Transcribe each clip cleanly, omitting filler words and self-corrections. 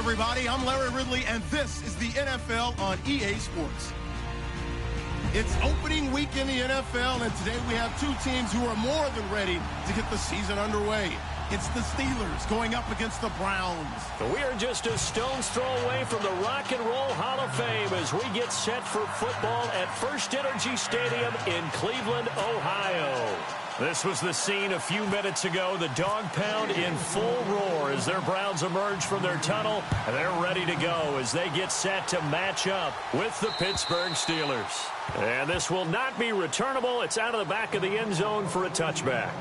everybody. I'm Larry Ridley, and this is the NFL on EA Sports. It's opening week in the NFL, and today we have two teams who are more than ready to get the season underway. It's the Steelers going up against the Browns. We are just a stone's throw away from the Rock and Roll Hall of Fame as we get set for football at First Energy Stadium in Cleveland, Ohio. This was the scene a few minutes ago. The dog pound in full roar as their Browns emerge from their tunnel. And they're ready to go as they get set to match up with the Pittsburgh Steelers. And this will not be returnable. It's out of the back of the end zone for a touchback.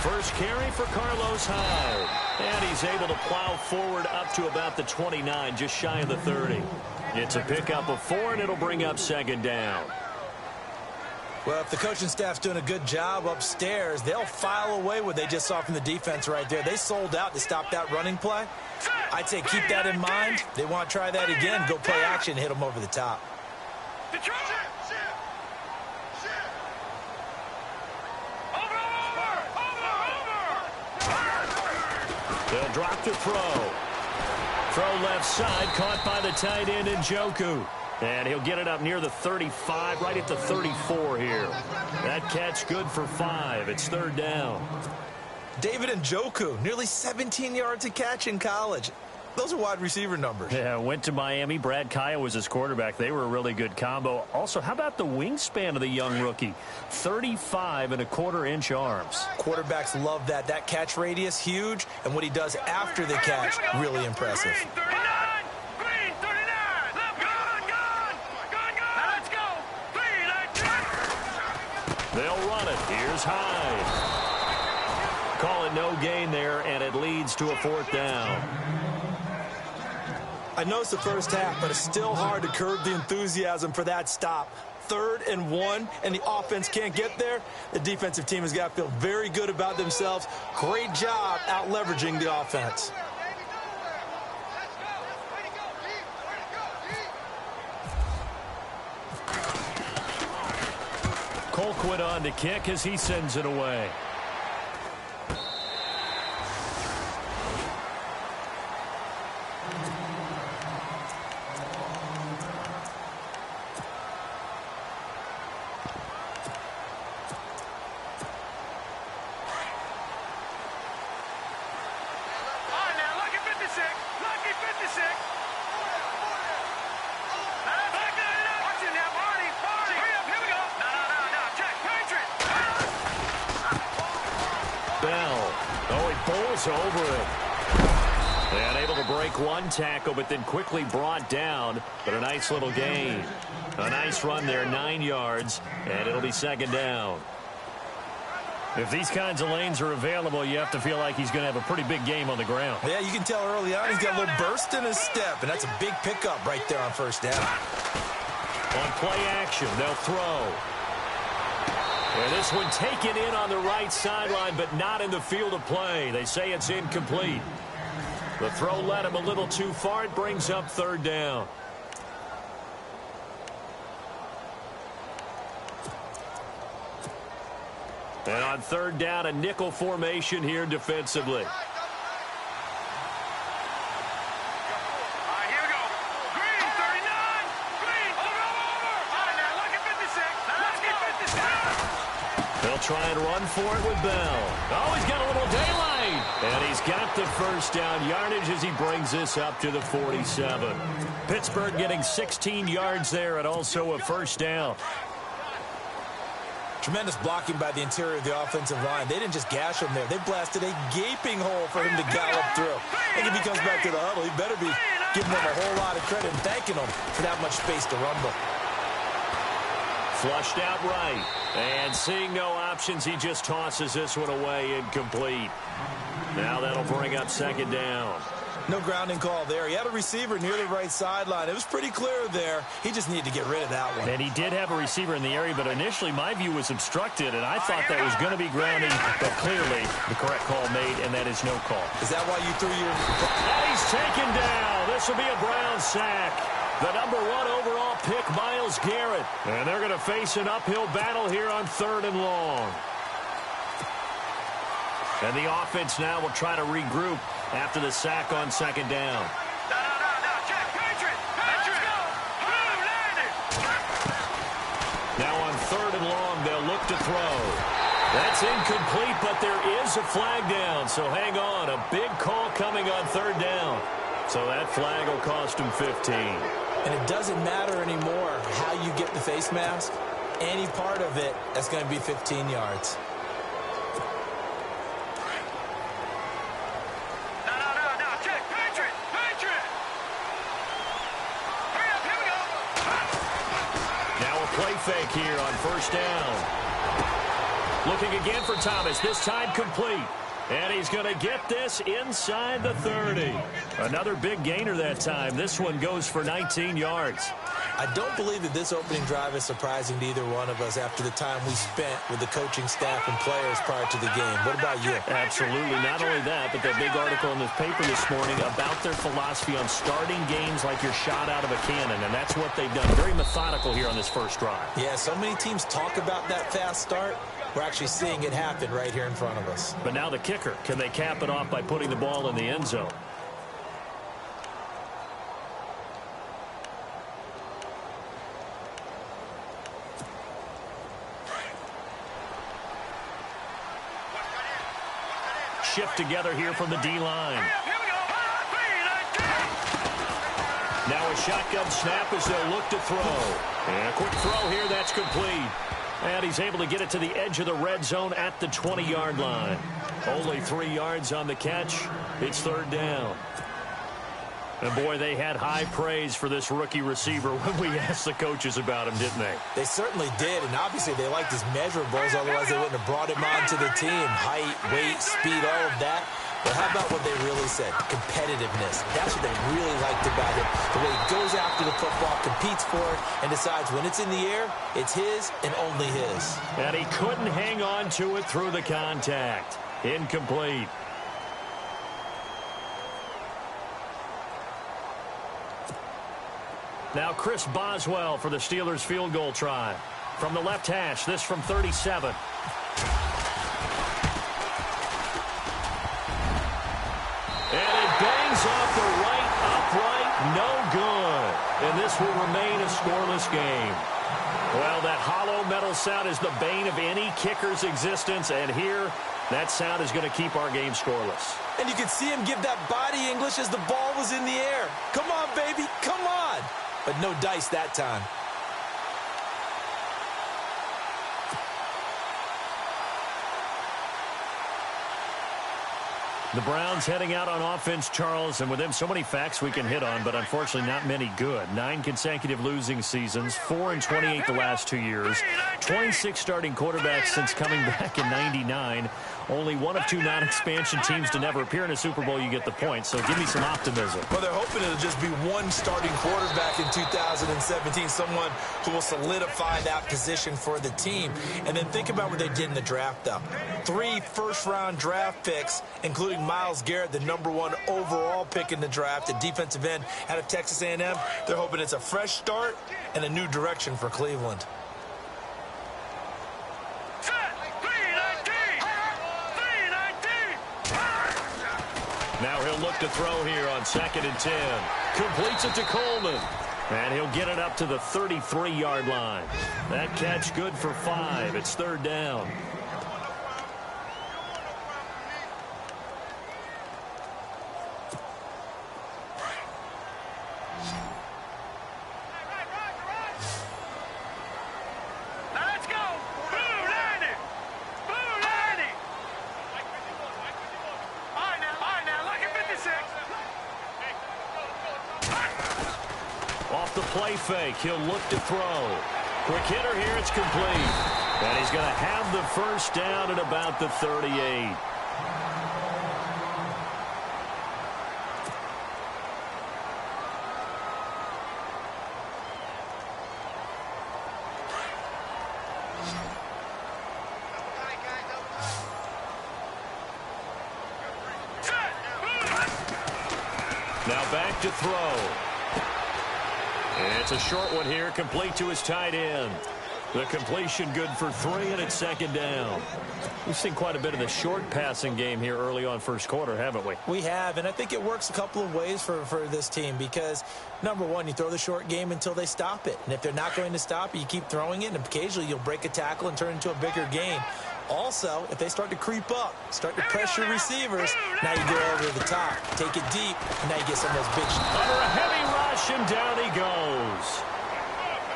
First carry for Carlos Hyde. And he's able to plow forward up to about the 29, just shy of the 30. It's a pickup of 4, and it'll bring up second down. Well, if the coaching staff's doing a good job upstairs, they'll file away what they just saw from the defense right there. They sold out to stop that running play. I'd say keep that in mind. They want to try that again, go play action, hit them over the top. They'll drop to throw. Throw left side, caught by the tight end Njoku. And he'll get it up near the 35, right at the 34 here. That catch good for 5. It's third down. David Njoku, nearly 17 yards a catch in college. Those are wide receiver numbers. Yeah, went to Miami. Brad Kaya was his quarterback. They were a really good combo. Also, how about the wingspan of the young rookie? 35.25-inch arms. Quarterbacks love that. That catch radius, huge. And what he does after the catch, really impressive. They'll run it. Here's Hyde. Call it no gain there, and it leads to a fourth down. I know it's the first half, but it's still hard to curb the enthusiasm for that stop. 3rd and 1, and the offense can't get there. The defensive team has got to feel very good about themselves. Great job out leveraging the offense. Colquitt on to kick as he sends it away. Over it. And able to break one tackle, but then quickly brought down. But a nice little gain. A nice run there, 9 yards, and it'll be second down. If these kinds of lanes are available, you have to feel like he's going to have a pretty big game on the ground. Yeah, you can tell early on he's got a little burst in his step, and that's a big pickup right there on first down. On play action, they'll throw. And this one taken in on the right sideline, but not in the field of play. They say it's incomplete. The throw led him a little too far. It brings up third down. And on third down, a nickel formation here defensively. Try and run for it with Bell. Oh, he's got a little daylight. And he's got the first down yardage as he brings this up to the 47. Pittsburgh getting 16 yards there and also a first down. Tremendous blocking by the interior of the offensive line. They didn't just gash him there. They blasted a gaping hole for him to gallop through. I think if he comes back to the huddle, he better be giving them a whole lot of credit and thanking them for that much space to rumble. Flushed out right. And seeing no options, he just tosses this one away incomplete. Now that'll bring up second down. No grounding call there. He had a receiver near the right sideline. It was pretty clear there. He just needed to get rid of that one. And he did have a receiver in the area, but initially my view was obstructed, and I thought that was going to be grounding, but clearly the correct call made, and that is no call. Is that why you threw your... And he's taken down. This will be a Brown sack. The #1 overall pick, Myles Garrett. And they're going to face an uphill battle here on 3rd and long. And the offense now will try to regroup after the sack on 2nd down. No, check, Patriot. Let's go. Now on 3rd and long, they'll look to throw. That's incomplete, but there is a flag down, so hang on. A big call coming on 3rd down. So that flag will cost him 15. And it doesn't matter anymore how you get the face mask. Any part of it, that's going to be 15 yards. No, check, Patriot. Hurry up, here we go. Now a play fake here on 1st down. Looking again for Thomas, this time complete. And he's going to get this inside the 30. Another big gainer that time. This one goes for 19 yards. I don't believe that this opening drive is surprising to either one of us after the time we spent with the coaching staff and players prior to the game. What about you? Absolutely. Not only that, but that big article in the paper this morning about their philosophy on starting games like you're shot out of a cannon, and that's what they've done. Very methodical here on this first drive. Yeah, so many teams talk about that fast start. We're actually seeing it happen right here in front of us. But now the kicker. Can they cap it off by putting the ball in the end zone? Shift together here from the D-line. Now a shotgun snap as they'll look to throw. And a quick throw here, that's complete. And he's able to get it to the edge of the red zone at the 20-yard line. Only 3 yards on the catch. It's 3rd down. And, boy, they had high praise for this rookie receiver when we asked the coaches about him, didn't they? They certainly did, and obviously they liked his measurables, otherwise they wouldn't have brought him onto the team. Height, weight, speed, all of that. But how about what they really said? Competitiveness. That's what they really liked about him. The way he goes after the football, competes for it, and decides when it's in the air, it's his and only his. And he couldn't hang on to it through the contact. Incomplete. Now Chris Boswell for the Steelers field goal try. From the left hash, this from 37. And it bangs off the right upright, no good. And this will remain a scoreless game. Well, that hollow metal sound is the bane of any kicker's existence, and here, that sound is going to keep our game scoreless. And you can see him give that body English as the ball was in the air. Come on, baby, come on. But no dice that time. The Browns heading out on offense, Charles, and with them so many facts we can hit on, but unfortunately not many good. 9 consecutive losing seasons, 4-28 the last 2 years, 26 starting quarterbacks since coming back in '99. Only one of 2 non-expansion teams to never appear in a Super Bowl. You get the point, so give me some optimism. Well, they're hoping it'll just be one starting quarterback in 2017, someone who will solidify that position for the team. And then think about what they did in the draft, though. 3 first-round draft picks, including Myles Garrett, the #1 overall pick in the draft, a defensive end out of Texas A&M. They're hoping it's a fresh start and a new direction for Cleveland. Now he'll look to throw here on 2nd and 10. Completes it to Coleman. And he'll get it up to the 33-yard line. That catch good for 5. It's 3rd down. Play fake. He'll look to throw. Quick hitter here. It's complete. And he's going to have the first down at about the 38. Now back to throw. And it's a short one here, complete to his tight end. The completion good for 3, and it's second down. We've seen quite a bit of the short passing game here early on first quarter, haven't we? We have, and I think it works a couple of ways for this team because, number one, you throw the short game until they stop it. And if they're not going to stop it, you keep throwing it, and occasionally you'll break a tackle and turn it into a bigger game. Also, if they start to creep up, start to pressure receivers, now you go over the top, take it deep, and now you get some of those big shots. Under a heavy rush, and down he goes.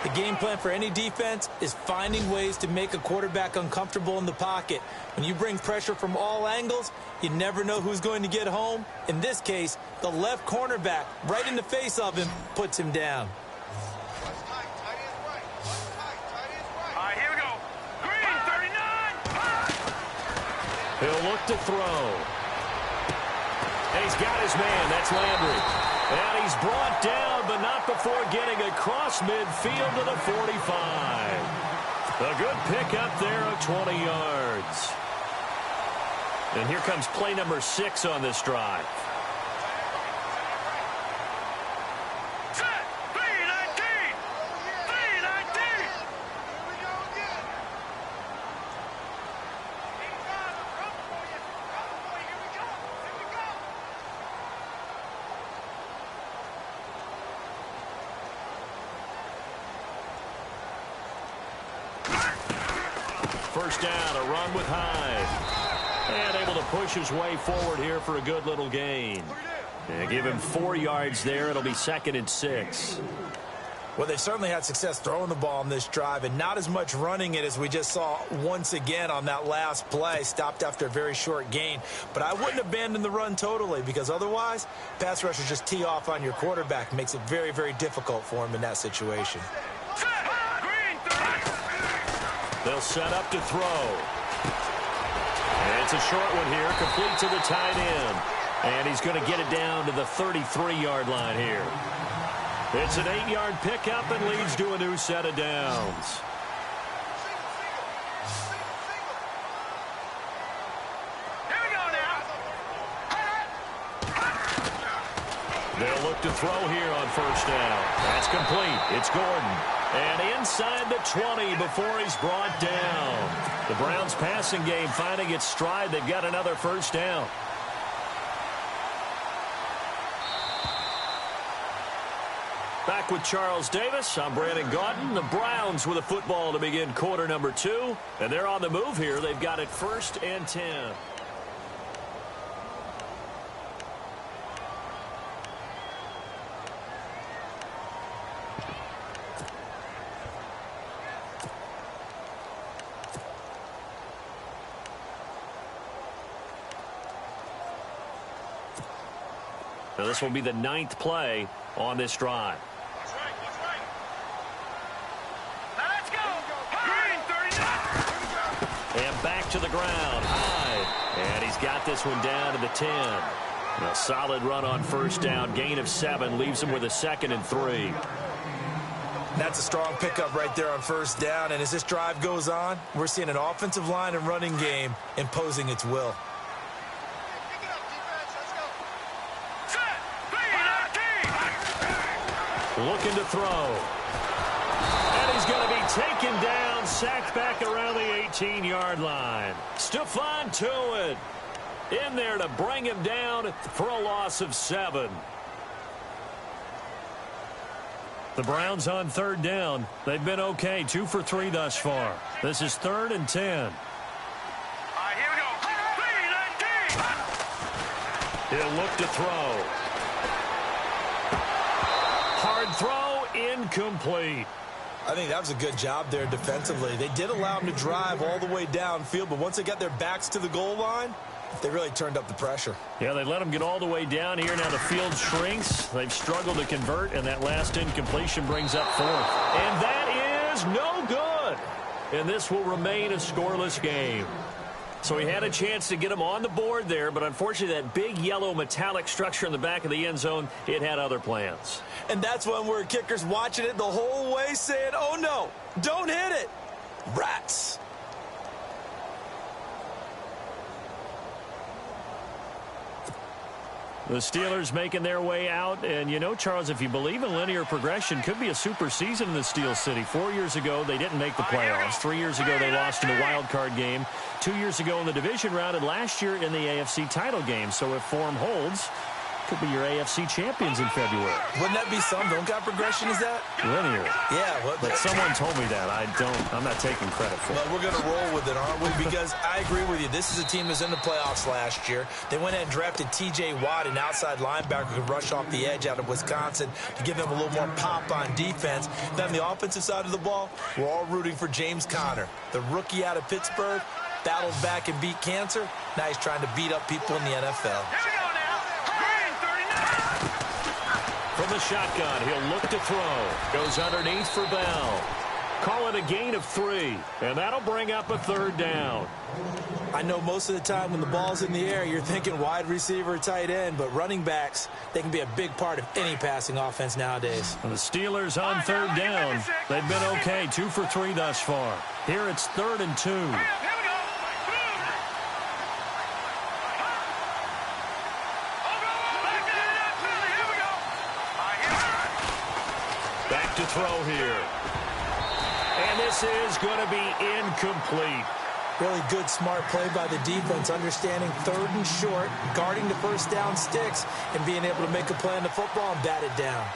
The game plan for any defense is finding ways to make a quarterback uncomfortable in the pocket. When you bring pressure from all angles, you never know who's going to get home. In this case, the left cornerback, right in the face of him, puts him down. All right, here we go. Green, 39. He'll look to throw. And he's got his man. That's Landry. And he's brought down, but not before getting across midfield to the 45. A good pickup there of 20 yards. And here comes play number 6 on this drive. Set. 319. 319. First down, a run with Hyde. And able to push his way forward here for a good little gain. And give him 4 yards there. It'll be second and 6. Well, they've certainly had success throwing the ball on this drive and not as much running it as we just saw once again on that last play, stopped after a very short gain. But I wouldn't abandon the run totally because otherwise, pass rushers just tee off on your quarterback. Makes it very, very difficult for him in that situation. They'll set up to throw. And it's a short one here, complete to the tight end. And he's going to get it down to the 33-yard line here. It's an 8-yard pickup and leads to a new set of downs. Here we go now. They'll look to throw here on first down. That's complete. It's Gordon. And inside the 20 before he's brought down. The Browns passing game finding its stride. They've got another first down. Back with Charles Davis. I'm Brandon Gaudin. The Browns with a football to begin quarter number 2. And they're on the move here. They've got it 1st and 10. Now this will be the 9th play on this drive. That's right. Now let's go. Green, 39. And back to the ground. Hyde. And he's got this one down to the 10. A solid run on first down. Gain of 7 leaves him with a 2nd and 3. That's a strong pickup right there on first down. And as this drive goes on, we're seeing an offensive line and running game imposing its will. Looking to throw. And he's going to be taken down, sacked back around the 18-yard line. Stephon Tuitt in there to bring him down for a loss of 7. The Browns on 3rd down. They've been okay, 2 for 3 thus far. This is 3rd and 10. All right, here we go. 319. He'll look to throw. Hard throw, incomplete. I think that was a good job there defensively. They did allow him to drive all the way downfield, but once they got their backs to the goal line, they really turned up the pressure. Yeah, they let him get all the way down here. Now the field shrinks. They've struggled to convert, and that last incompletion brings up 4th. And that is no good. And this will remain a scoreless game. So he had a chance to get him on the board there, but unfortunately that big yellow metallic structure in the back of the end zone, it had other plans. And that's when we're kickers watching it the whole way saying, oh no, don't hit it. Rats. The Steelers making their way out. And, you know, Charles, if you believe in linear progression, could be a super season in the Steel City. 4 years ago, they didn't make the playoffs. 3 years ago, they lost in the wild card game. 2 years ago in the division round, and last year in the AFC title game. So if form holds, could be your AFC champions in February. Wouldn't that be something? What kind of progression is that? Linear. Yeah. Well, but someone told me that. I'm not taking credit for it. Well, we're going to roll with it, aren't we? Because I agree with you. This is a team that was in the playoffs last year. They went ahead and drafted T.J. Watt, an outside linebacker who could rush off the edge out of Wisconsin to give them a little more pop on defense. Then on the offensive side of the ball, we're all rooting for James Conner, the rookie out of Pittsburgh, battled back and beat cancer. Now he's trying to beat up people in the NFL. From the shotgun, he'll look to throw. Goes underneath for Bell. Call it a gain of 3, and that'll bring up a 3rd down. I know most of the time when the ball's in the air, you're thinking wide receiver, tight end, but running backs, they can be a big part of any passing offense nowadays. And the Steelers on 3rd down. They've been okay, 2 for 3 thus far. Here it's 3rd and 2. Back to throw here. And this is going to be incomplete. Really good, smart play by the defense, understanding 3rd and short, guarding the first down sticks, and being able to make a play on the football and bat it down.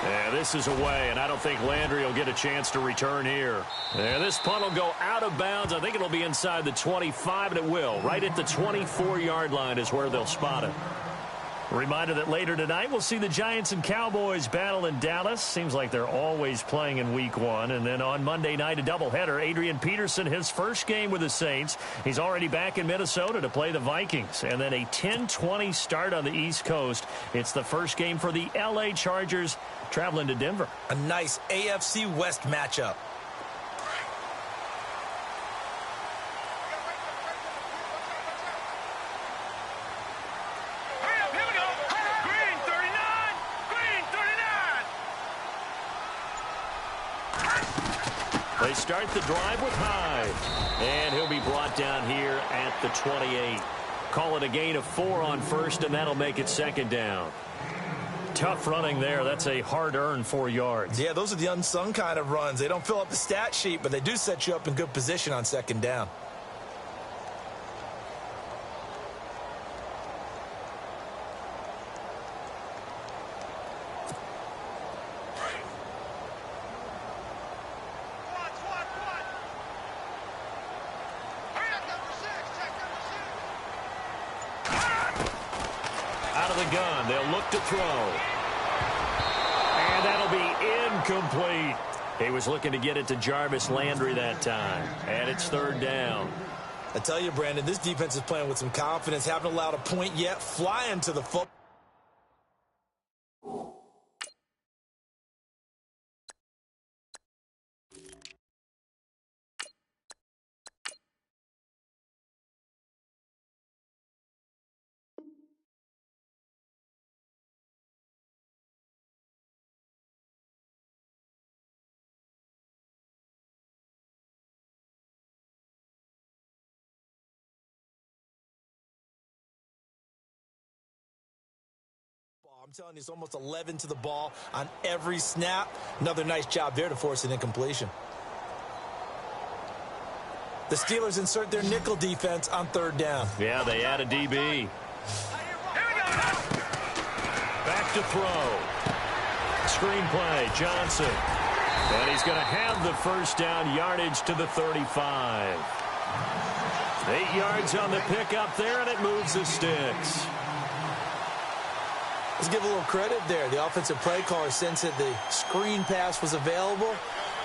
Yeah, this is away, and I don't think Landry will get a chance to return here. Yeah, this punt will go out of bounds. I think it'll be inside the 25, and it will. Right at the 24-yard line is where they'll spot it. Reminder that later tonight we'll see the Giants and Cowboys battle in Dallas. Seems like they're always playing in week 1. And then on Monday night, a doubleheader. Adrian Peterson, his first game with the Saints. He's already back in Minnesota to play the Vikings. And then a 10-20 start on the East Coast. It's the first game for the L.A. Chargers traveling to Denver. A nice AFC West matchup. They start the drive with Hyde. And he'll be brought down here at the 28. Call it a gain of 4 on 1st, and that'll make it 2nd down. Tough running there. That's a hard-earned 4 yards. Yeah, those are the unsung kind of runs. They don't fill up the stat sheet, but they do set you up in good position on 2nd down. Gun. They'll look to throw. And that'll be incomplete. He was looking to get it to Jarvis Landry that time. And it's 3rd down. I tell you, Brandon, this defense is playing with some confidence. Haven't allowed a point yet. Flying to the football. I'm telling you, it's almost 11 to the ball on every snap. Another nice job there to force an incompletion. The Steelers insert their nickel defense on 3rd down. Yeah, they add a DB. Back to throw. Screen play, Johnson. And he's going to have the 1st down, yardage to the 35. 8 yards on the pickup there, and it moves the sticks. Let's give a little credit there. The offensive play caller sensed that the screen pass was available.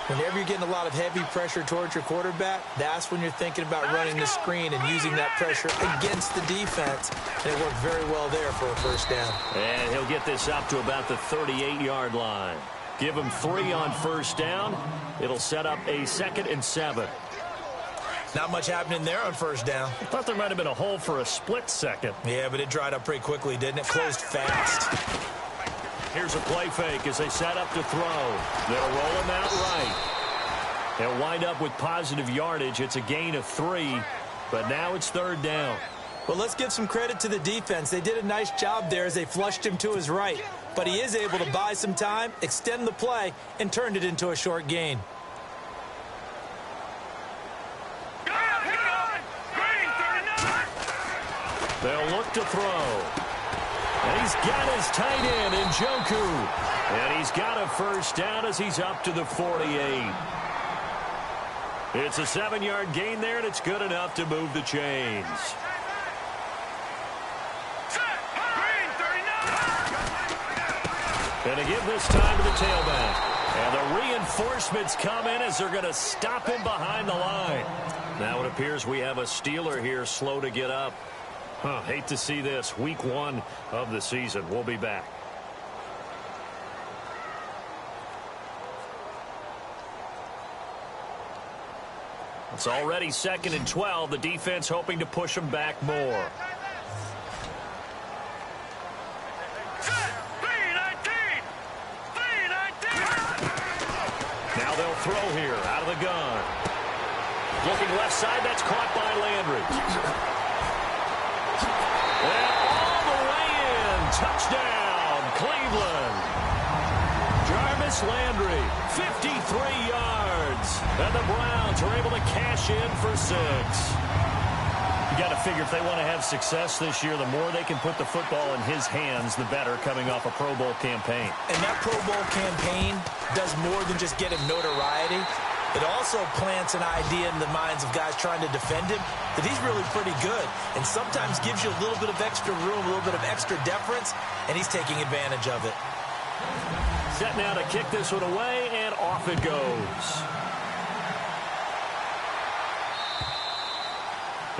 Whenever you're getting a lot of heavy pressure towards your quarterback, that's when you're thinking about running the screen and using that pressure against the defense. And it worked very well there for a 1st down. And he'll get this up to about the 38-yard line. Give him 3 on 1st down. It'll set up a 2nd and 7. Not much happening there on 1st down. I thought there might have been a hole for a split second. Yeah, but it dried up pretty quickly, didn't it? Closed fast. Here's a play fake as they set up to throw. They'll roll him out right. They'll wind up with positive yardage. It's a gain of 3, but now it's 3rd down. Well, let's give some credit to the defense. They did a nice job there as they flushed him to his right. But he is able to buy some time, extend the play, and turned it into a short gain. They'll look to throw. And he's got his tight end in Njoku. And he's got a 1st down as he's up to the 48. It's a 7-yard gain there, and it's good enough to move the chains. And to give this time to the tailback. And the reinforcements come in as they're going to stop him behind the line. Now it appears we have a Steeler here slow to get up. Hate to see this. Week 1 of the season. We'll be back. It's already 2nd and 12. The defense hoping to push them back more. Now they'll throw here out of the gun. Looking left side, that's caught by Landry. And all the way in. Touchdown, Cleveland. Jarvis Landry, 53 yards. And the Browns are able to cash in for 6. You got to figure if they want to have success this year, the more they can put the football in his hands, the better, coming off a Pro Bowl campaign. And that Pro Bowl campaign does more than just get him notoriety. It also plants an idea in the minds of guys trying to defend him that he's really pretty good and sometimes gives you a little bit of extra room, a little bit of extra deference, and he's taking advantage of it. Set now to kick this one away, and off it goes.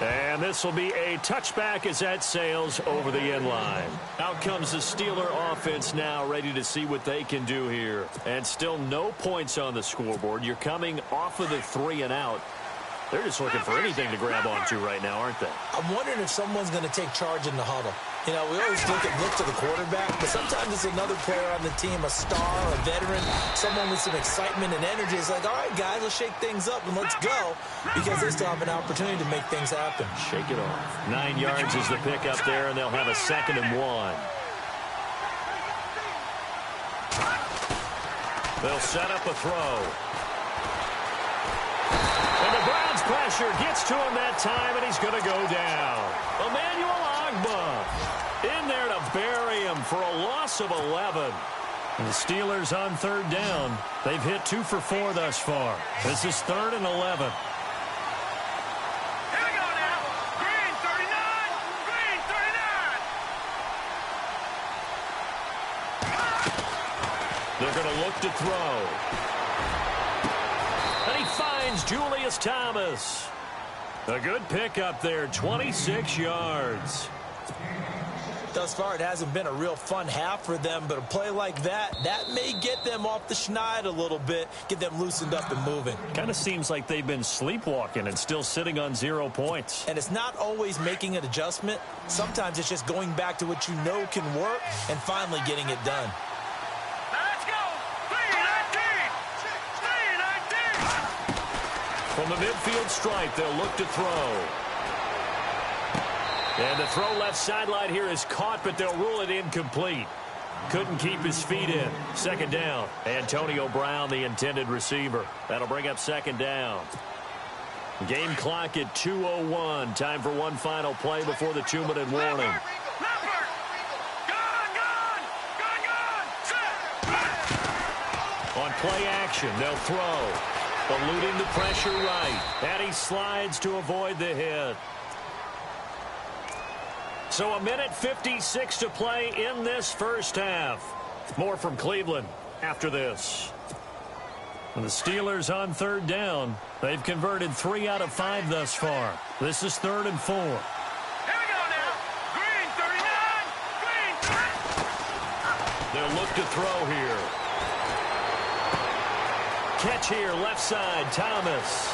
And this will be a touchback as that sails over the end line. Out comes the Steeler offense now, ready to see what they can do here. And still no points on the scoreboard. You're coming off of the 3 and out. They're just looking for anything to grab onto right now, aren't they? I'm wondering if someone's going to take charge in the huddle. You know, we always look to the quarterback, but sometimes it's another player on the team, a star, a veteran, someone with some excitement and energy. It's like, all right, guys, let's shake things up and let's go, because they still have an opportunity to make things happen. Shake it off. 9 yards is the pickup there, and they'll have a 2nd and 1. They'll set up a throw. And the Browns pressure gets to him that time, and he's going to go down. Emmanuel Ogbah in there to bury him for a loss of 11. And the Steelers on 3rd down. They've hit 2 for 4 thus far. This is 3rd and 11. Here we go now. Green 39. Green 39. They're going to look to throw. And he finds Julius Thomas. A good pickup there, 26 yards. Thus far, it hasn't been a real fun half for them, but a play like that may get them off the schneid a little bit, get them loosened up and moving. Kind of seems like they've been sleepwalking and still sitting on 0 points. And it's not always making an adjustment. Sometimes it's just going back to what you know can work and finally getting it done. Let's go. 3-19. 3-19. From the midfield stripe, they'll look to throw. And the throw left sideline here is caught, but they'll rule it incomplete. Couldn't keep his feet in. 2nd down. Antonio Brown, the intended receiver. That'll bring up 2nd down. Game clock at 2:01. Time for one final play before the 2-minute warning. On play action, they'll throw. Eluding the pressure right. And he slides to avoid the hit. So 1:56 to play in this first half. More from Cleveland after this. And the Steelers on 3rd down. They've converted 3 out of 5 thus far. This is 3rd and 4. Here we go now. Green 39. Green 39. They'll look to throw here. Catch here, left side, Thomas.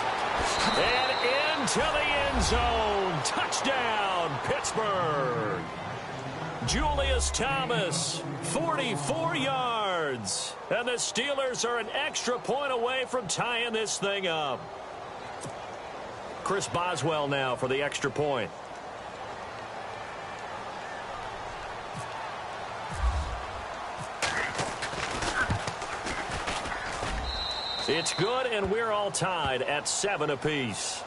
And into the end zone. Touchdown, Pittsburgh. Julius Thomas, 44 yards. yards. And the Steelers are an extra point away from tying this thing up. Chris Boswell now for the extra point. It's good, and we're all tied at 7 apiece.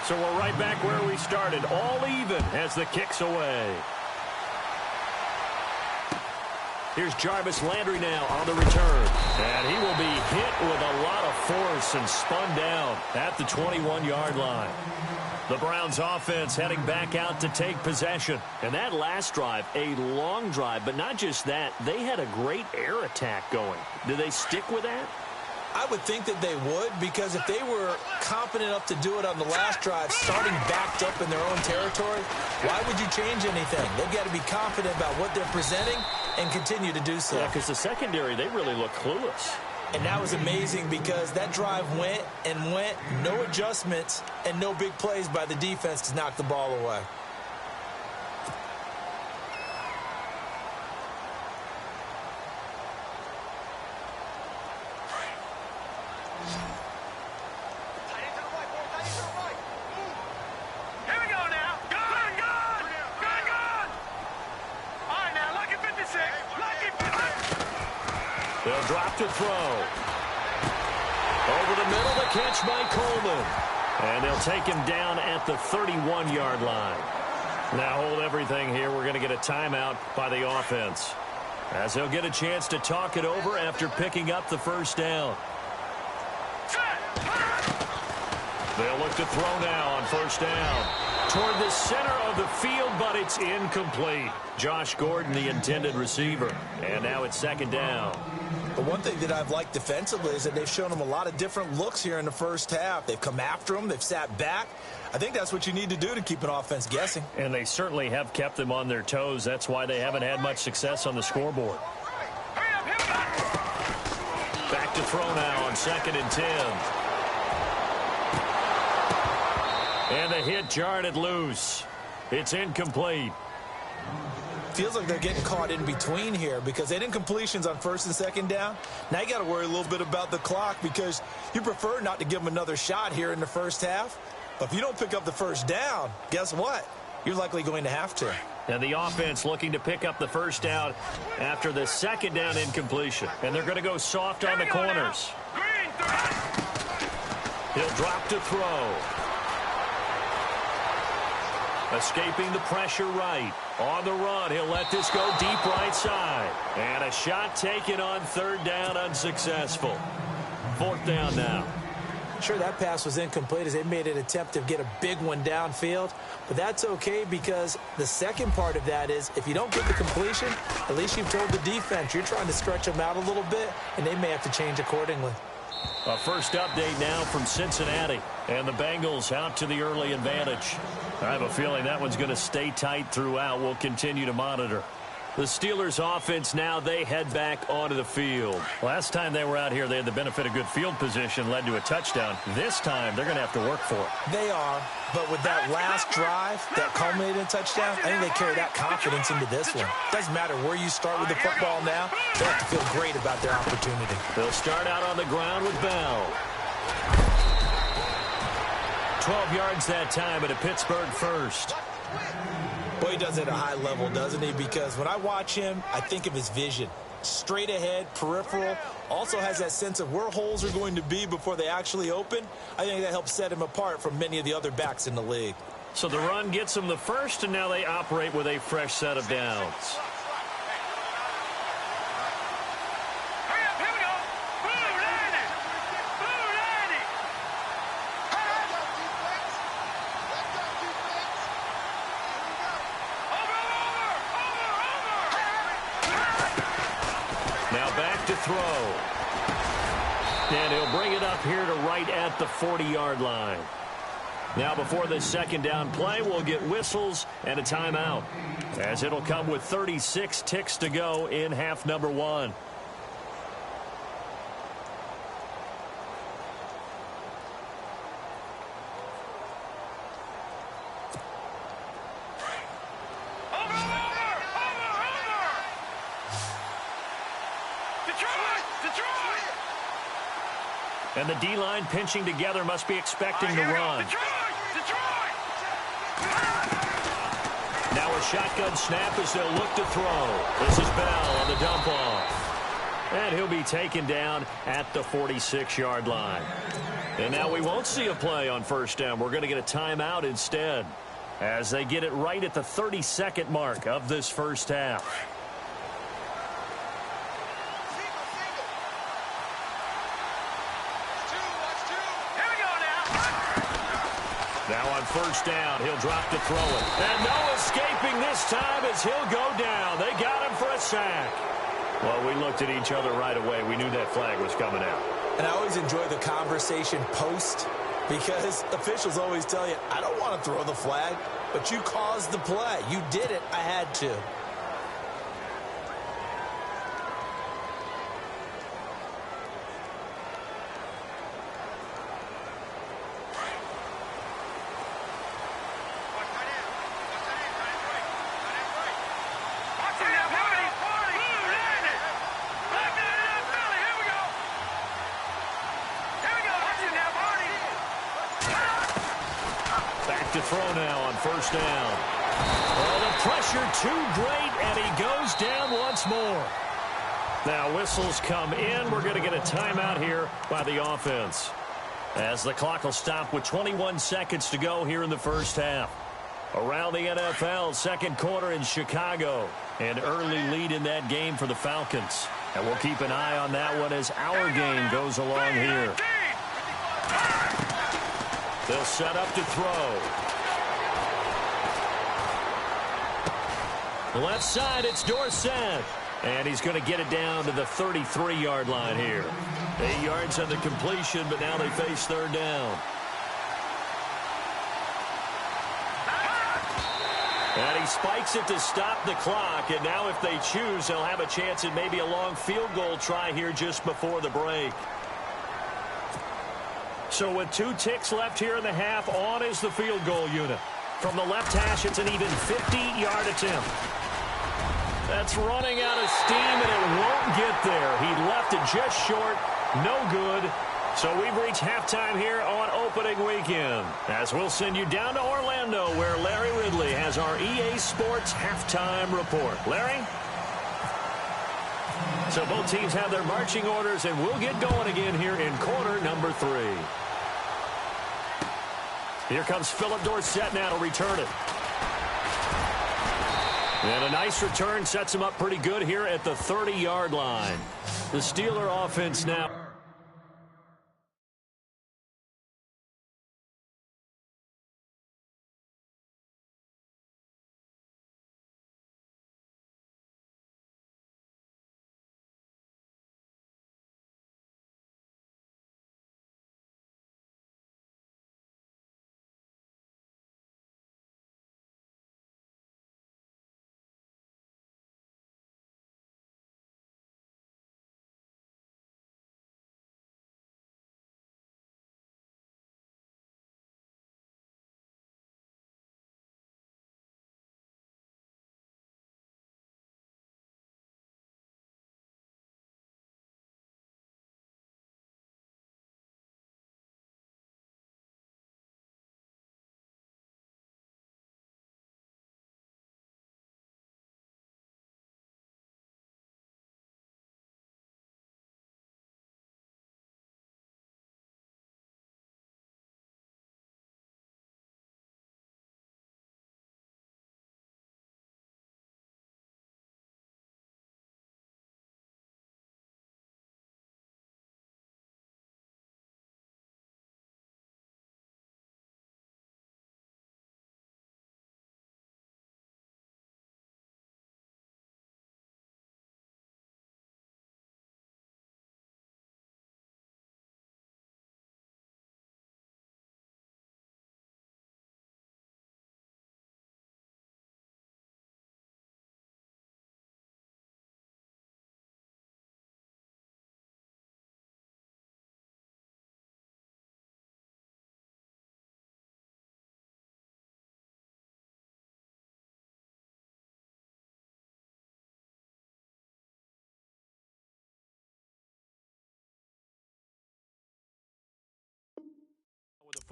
So we're right back where we started, all even as the kick's away. Here's Jarvis Landry now on the return. And he will be hit with a lot of force and spun down at the 21-yard line. The Browns offense heading back out to take possession. And that last drive, a long drive, but not just that, they had a great air attack going. Do they stick with that? I would think that they would, because if they were confident enough to do it on the last drive, starting backed up in their own territory, why would you change anything? They've got to be confident about what they're presenting and continue to do so. Yeah, because the secondary, they really look clueless. And that was amazing because that drive went and went, no adjustments, and no big plays by the defense to knock the ball away. They'll drop to throw. Over the middle, the catch by Coleman. And they'll take him down at the 31-yard line. Now hold everything here. We're going to get a timeout by the offense, as they'll get a chance to talk it over after picking up the first down. They'll look to throw now on first down. Toward the center of the field, but it's incomplete. Josh Gordon, the intended receiver. And now it's second down. But one thing that I've liked defensively is that they've shown them a lot of different looks here in the first half. They've come after them. They've sat back. I think that's what you need to do to keep an offense guessing. And they certainly have kept them on their toes. That's why they haven't had much success on the scoreboard. Back to throw now on 2nd and 10. And the hit jarred it loose. It's incomplete. Feels like they're getting caught in between here because they didn't completions on 1st and 2nd down. Now you got to worry a little bit about the clock because you prefer not to give them another shot here in the first half. But if you don't pick up the first down, guess what? You're likely going to have to. And the offense looking to pick up the first down after the 2nd down incompletion. And they're going to go soft on the corners. He'll drop to throw. Escaping the pressure right. On the run, he'll let this go deep right side. And a shot taken on 3rd down, unsuccessful. 4th down now. Sure, that pass was incomplete as they made an attempt to get a big one downfield. But that's okay because the second part of that is if you don't get the completion, at least you've told the defense you're trying to stretch them out a little bit, and they may have to change accordingly. A first update now from Cincinnati. And the Bengals out to the early advantage. I have a feeling that one's going to stay tight throughout. We'll continue to monitor. The Steelers offense now, they head back onto the field. Last time they were out here, they had the benefit of good field position, led to a touchdown. This time, they're going to have to work for it. They are, but with that last drive that culminated in a touchdown, I think they carry that confidence into this one. Doesn't matter where you start with the football now, they have to feel great about their opportunity. They'll start out on the ground with Bell. 12 yards that time at a Pittsburgh first. Boy, he does it at a high level, doesn't he? Because when I watch him, I think of his vision. Straight ahead, peripheral. Also has that sense of where holes are going to be before they actually open. I think that helps set him apart from many of the other backs in the league. So the run gets them the first, and now they operate with a fresh set of downs. Throw. And he'll bring it up here to right at the 40-yard line. Now before the 2nd down play, we'll get whistles and a timeout, as it'll come with 36 ticks to go in half number 1. And the D-line pinching together must be expecting to run. Detroit! Now a shotgun snap as they'll look to throw. This is Bell on the dump off. And he'll be taken down at the 46-yard line. And now we won't see a play on first down. We're going to get a timeout instead as they get it right at the 32nd mark of this first half. Now on first down, he'll drop to throw it. And no escaping this time as he'll go down. They got him for a sack. Well, we looked at each other right away. We knew that flag was coming out. And I always enjoy the conversation post because officials always tell you, I don't want to throw the flag, but you caused the play. You did it. I had to. To throw now on first down. Oh, the pressure too great, and he goes down once more. Now whistles come in. We're going to get a timeout here by the offense, as the clock will stop with 21 seconds to go here in the first half. Around the NFL, second quarter in Chicago. An early lead in that game for the Falcons. And we'll keep an eye on that one as our game goes along here. They'll set up to throw. The left side, it's Dorsett. And he's going to get it down to the 33-yard line here. 8 yards on the completion, but now they face third down. And he spikes it to stop the clock. And now if they choose, they'll have a chance at maybe a long field goal try here just before the break. So with 2 ticks left here in the half, on is the field goal unit. From the left hash, it's an even 50-yard attempt. That's running out of steam, and it won't get there. He left it just short. No good. So we've reached halftime here on opening weekend, as we'll send you down to Orlando, where Larry Ridley has our EA Sports halftime report. Larry? So both teams have their marching orders, and we'll get going again here in quarter number 3. Here comes Philip Dorsett now to return it. And a nice return sets him up pretty good here at the 30-yard line. The Steeler offense now.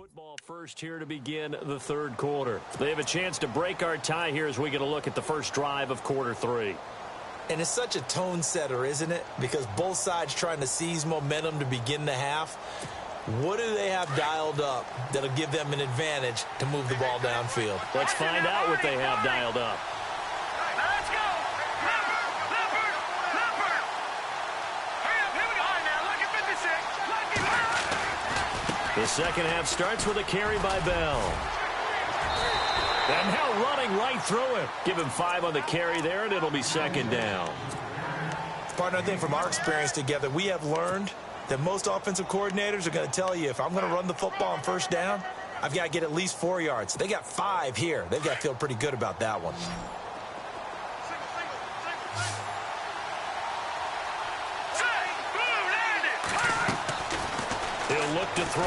Football first here to begin the third quarter. They have a chance to break our tie here as we get a look at the first drive of quarter three. And it's such a tone setter, isn't it? Because both sides trying to seize momentum to begin the half. What do they have dialed up that'll give them an advantage to move the ball downfield? Let's find out what they have dialed up. Let's go! Leopard! Hurry up, here we go. All right, now, look at 56. The second half starts with a carry by Bell. And now running right through it. Give him 5 on the carry there, and it'll be second down. Partner, I think from our experience together, we have learned that most offensive coordinators are going to tell you, if I'm going to run the football on first down, I've got to get at least 4 yards. They got 5 here. They've got to feel pretty good about that one. He'll look to throw.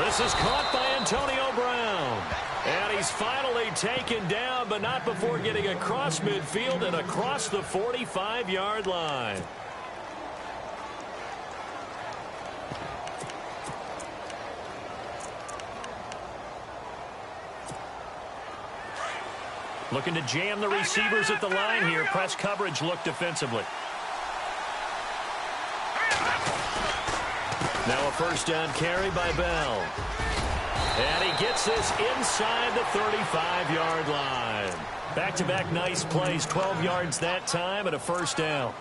This is caught by Antonio Brown. And he's finally taken down, but not before getting across midfield and across the 45-yard line. Looking to jam the receivers at the line here. Press coverage look defensively. Now a first down carry by Bell. And he gets this inside the 35-yard line. Back-to-back nice plays, 12 yards that time and a first down.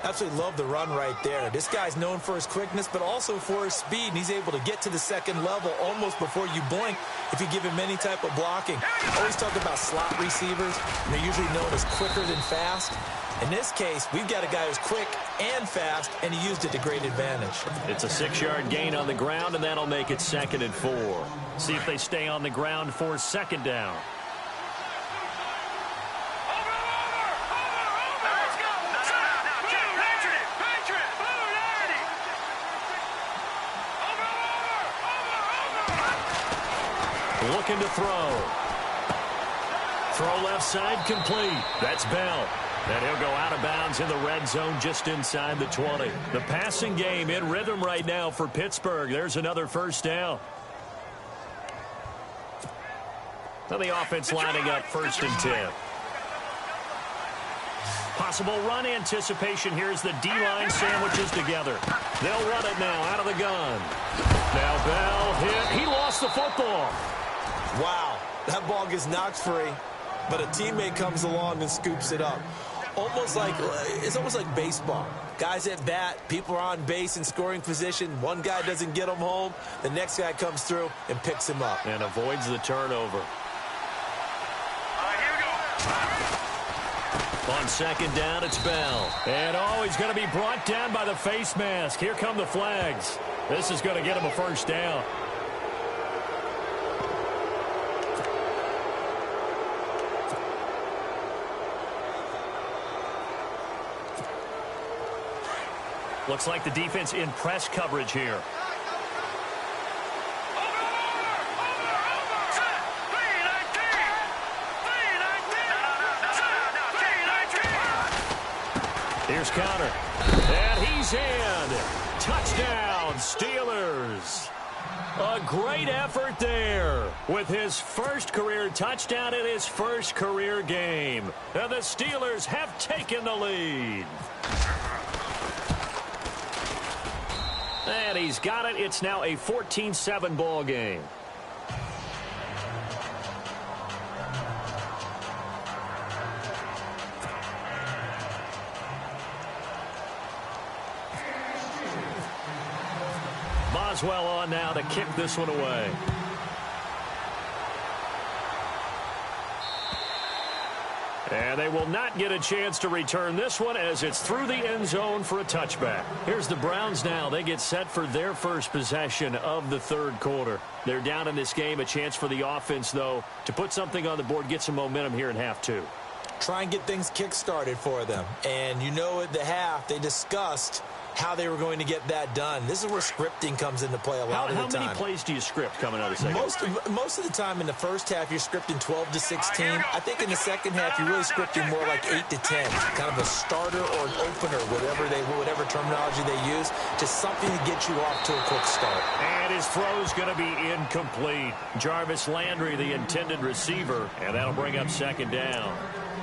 Absolutely love the run right there. This guy's known for his quickness, but also for his speed, and he's able to get to the second level almost before you blink if you give him any type of blocking. Always talk about slot receivers, and they're usually known as quicker than fast. In this case, we've got a guy who's quick and fast, and he used it to great advantage. It's a 6-yard gain on the ground, and that'll make it 2nd and 4. See if they stay on the ground for second down. Looking to throw. Throw left side complete. That's Bell. And he'll go out of bounds in the red zone just inside the 20. The passing game in rhythm right now for Pittsburgh. There's another first down. Now the offense lining up 1st and 10. Possible run anticipation here as the D-line sandwiches together. They'll run it now out of the gun. Now Bell hit. He lost the football. Wow, that ball gets knocked free, but a teammate comes along and scoops it up. It's almost like baseball. Guys at bat, people are on base in scoring position. One guy doesn't get him home. The next guy comes through and picks him up. And avoids the turnover. Here we go. On second down, it's Bell. And he's going to be brought down by the face mask. Here come the flags. This is going to get him a first down. Looks like the defense in press coverage here. Here's counter. And he's in. Touchdown, Steelers. A great effort there with his first career touchdown in his first career game. And the Steelers have taken the lead. And he's got it. It's now a 14-7 ball game. Boswell on now to kick this one away. And they will not get a chance to return this one as it's through the end zone for a touchback. Here's the Browns now. They get set for their first possession of the third quarter. They're down in this game. A chance for the offense, though, to put something on the board, get some momentum here in half two. Try and get things kick-started for them. And you know at the half they discussed how they were going to get that done. This is where scripting comes into play a lot of the time. How many plays do you script coming out of the second? Most of the time in the first half, you're scripting 12 to 16. I think in the second half, you're really scripting more like 8 to 10, kind of a starter or an opener, whatever terminology they use, just something to get you off to a quick start. And his throw's going to be incomplete. Jarvis Landry, the intended receiver, and that'll bring up second down.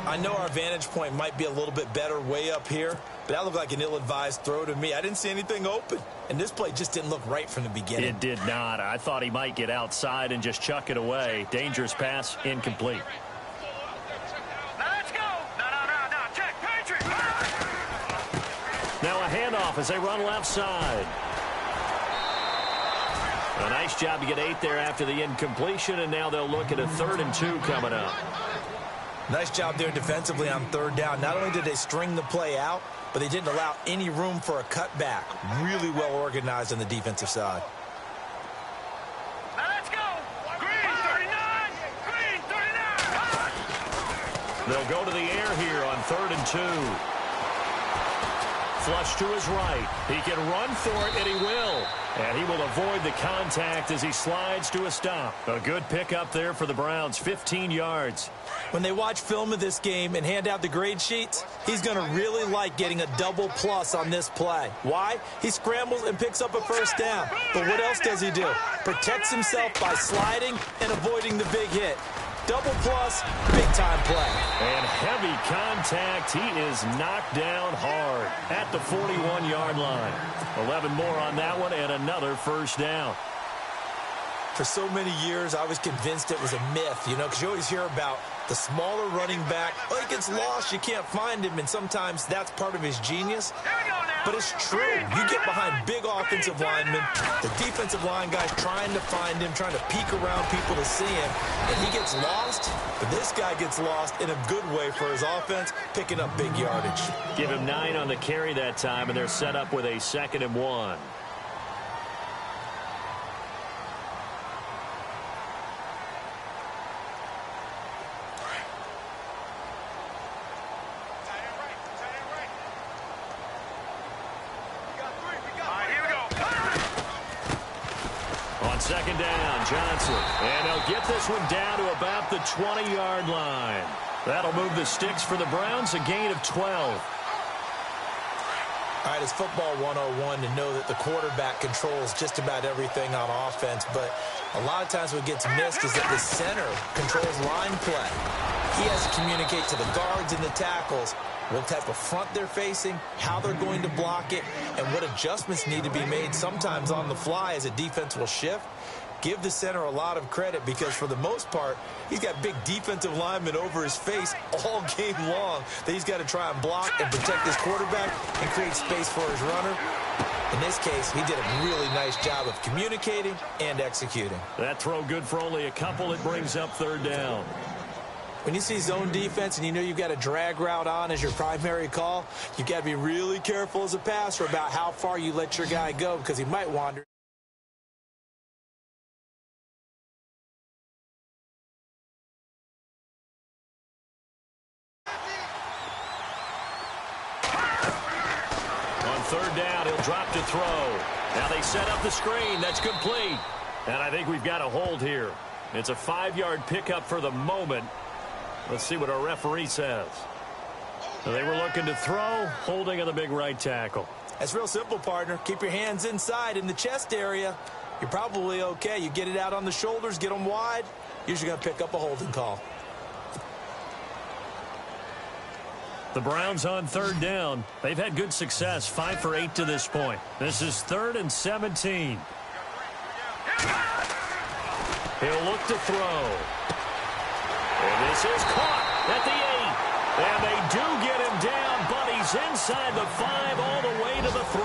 I know our vantage point might be a little bit better way up here, but that looked like an ill-advised throw to me. I didn't see anything open, and this play just didn't look right from the beginning. It did not. I thought he might get outside and just chuck it away. Dangerous pass, incomplete. Now let's go. No. Check. Patriot. Now a handoff as they run left side. A nice job to get 8 there after the incompletion, and now they'll look at a 3rd and 2 coming up. Nice job there defensively on 3rd down. Not only did they string the play out, but they didn't allow any room for a cutback. Really well organized on the defensive side. Now let's go. Green 39. Green 39. They'll go to the air here on 3rd and 2. Flush to his right. He can run for it, and he will. And he will avoid the contact as he slides to a stop. A good pickup there for the Browns, 15 yards. When they watch film of this game and hand out the grade sheets, he's going to really like getting a double plus on this play. Why? He scrambles and picks up a 1st down. But what else does he do? Protects himself by sliding and avoiding the big hit. Double plus, big-time play. And heavy contact. He is knocked down hard at the 41-yard line. 11 more on that one and another 1st down. For so many years, I was convinced it was a myth, because you always hear about the smaller running back. Oh, he gets lost, you can't find him, and sometimes that's part of his genius. But it's true. You get behind big offensive linemen, the defensive line guys trying to find him, trying to peek around people to see him, and he gets lost. But this guy gets lost in a good way for his offense, picking up big yardage. Give him 9 on the carry that time, and they're set up with a 2nd and 1. Second down, Johnson. And they'll get this one down to about the 20-yard line. That'll move the sticks for the Browns, a gain of 12. All right, it's football 101 to know that the quarterback controls just about everything on offense, but a lot of times what gets missed is that the center controls line play. He has to communicate to the guards and the tackles what type of front they're facing, how they're going to block it, and what adjustments need to be made sometimes on the fly as a defense will shift. Give the center a lot of credit because for the most part, he's got big defensive linemen over his face all game long that he's got to try and block and protect his quarterback and create space for his runner. In this case, he did a really nice job of communicating and executing. That throw good for only a couple. It brings up 3rd down. When you see zone defense and you know you've got a drag route on as your primary call, you've got to be really careful as a passer about how far you let your guy go because he might wander. On 3rd down, he'll drop to throw. Now they set up the screen. That's complete. And I think we've got a hold here. It's a 5-yard pickup for the moment. Let's see what our referee says. So they were looking to throw, holding on the big right tackle. That's real simple, partner. Keep your hands inside in the chest area. You're probably okay. You get it out on the shoulders, get them wide. Usually going to pick up a holding call. The Browns on 3rd down. They've had good success, 5 for 8 to this point. This is 3rd and 17. He'll look to throw. And this is caught at the 8. And they do get him down, but he's inside the 5 all the way to the 3.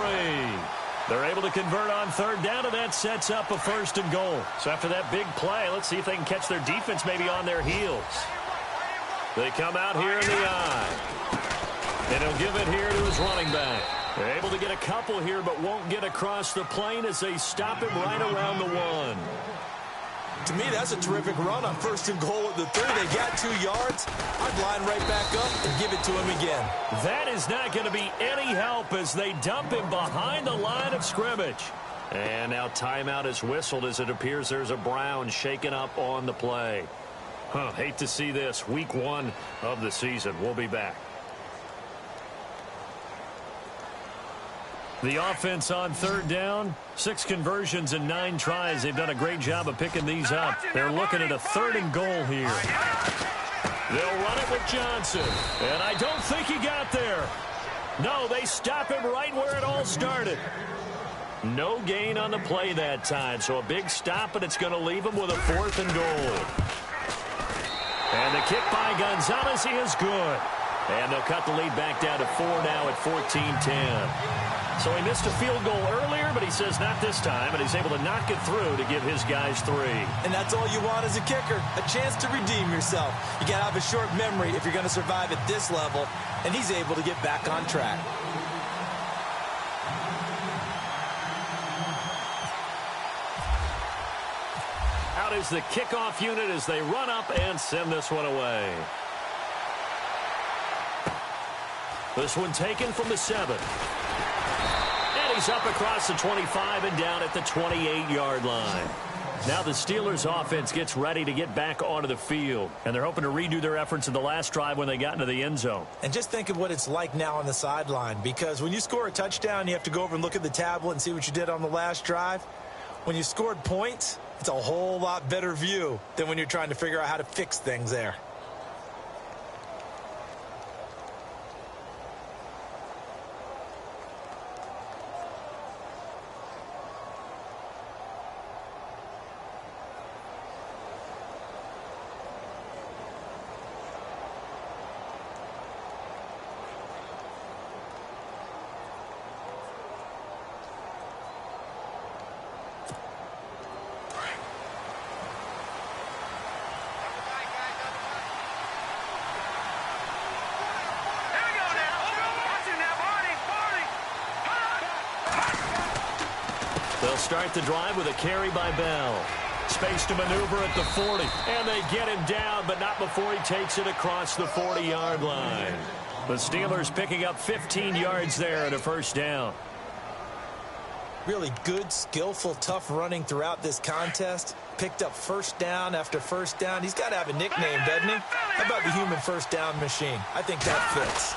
They're able to convert on 3rd down, and that sets up a 1st and goal. So after that big play, let's see if they can catch their defense maybe on their heels. They come out here in the eye. And he'll give it here to his running back. They're able to get a couple here, but won't get across the plane as they stop him right around the 1. To me, that's a terrific run on 1st and goal at the 3. They got 2 yards. I'd line right back up and give it to him again. That is not going to be any help as they dump him behind the line of scrimmage. And now timeout is whistled as it appears there's a Brown shaken up on the play. Hate to see this. Week 1 of the season. We'll be back. The offense on 3rd down, 6 conversions and 9 tries. They've done a great job of picking these up. They're looking at a 3rd and goal here. They'll run it with Johnson. And I don't think he got there. No, they stop him right where it all started. No gain on the play that time. So a big stop, and it's going to leave him with a 4th and goal. And the kick by Gonzalez is good. And they'll cut the lead back down to 4 now at 14-10. So he missed a field goal earlier, but he says not this time, and he's able to knock it through to give his guys 3. And that's all you want as a kicker, a chance to redeem yourself. You got to have a short memory if you're going to survive at this level, and he's able to get back on track. Out is the kickoff unit as they run up and send this one away. This one taken from the 7. And he's up across the 25 and down at the 28-yard line. Now the Steelers offense gets ready to get back onto the field. And they're hoping to redo their efforts in the last drive when they got into the end zone. And just think of what it's like now on the sideline. Because when you score a touchdown, you have to go over and look at the tablet and see what you did on the last drive. When you scored points, it's a whole lot better view than when you're trying to figure out how to fix things there. They'll start the drive with a carry by Bell. Space to maneuver at the 40. And they get him down, but not before he takes it across the 40-yard line. The Steelers picking up 15 yards there at a 1st down. Really good, skillful, tough running throughout this contest. Picked up 1st down after 1st down. He's got to have a nickname, doesn't he? How about the human 1st down machine? I think that fits.